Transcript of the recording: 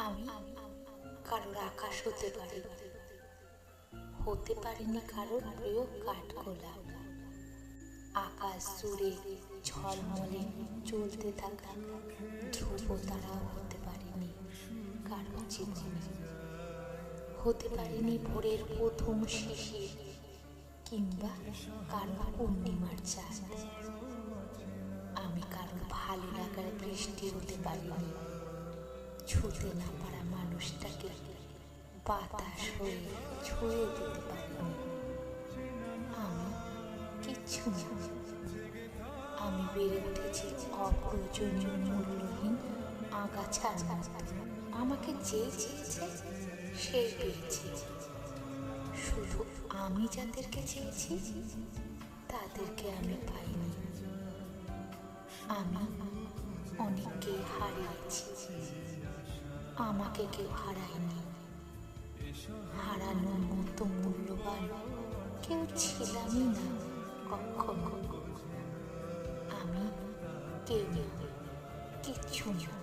আমি কারোর আকাশ হতে পারি, হতে পারিনি কারোর প্রিয় কাঠগোলা। আকাশ জুড়ে ঝলমলে চলতে থাকা ধ্রুব তারাও হতে পারিনি কারোর জীবনে। হতে পারিনি ভোরের প্রথম শিশির কিংবা কারো পূর্ণিমার চাঁদ। আমি কারো ভালো লাগার বৃষ্টি হতে পারিনি, ছুঁতে না পারা মানুষটাকে বাতাস হয়ে ছুঁয়ে দিতে পারিনি। আমি কিচ্ছু না। আমি বেড়ে উঠেছি অপ্রয়োজনীয় মূল্যহীন আগাছার মতো। আমাকে যে চেয়েছে সেই পেয়েছে। শুধু আমি যাদেরকে চেয়েছি তাদেরকে আমি পাইনি। আমি অনেককে হারিয়েছি, আমাকে কেউ হারায়নি। হারানোর মতো মূল্যবান কেউ ছিলামই না কখনো। আমি কেউ, কিচ্ছু না।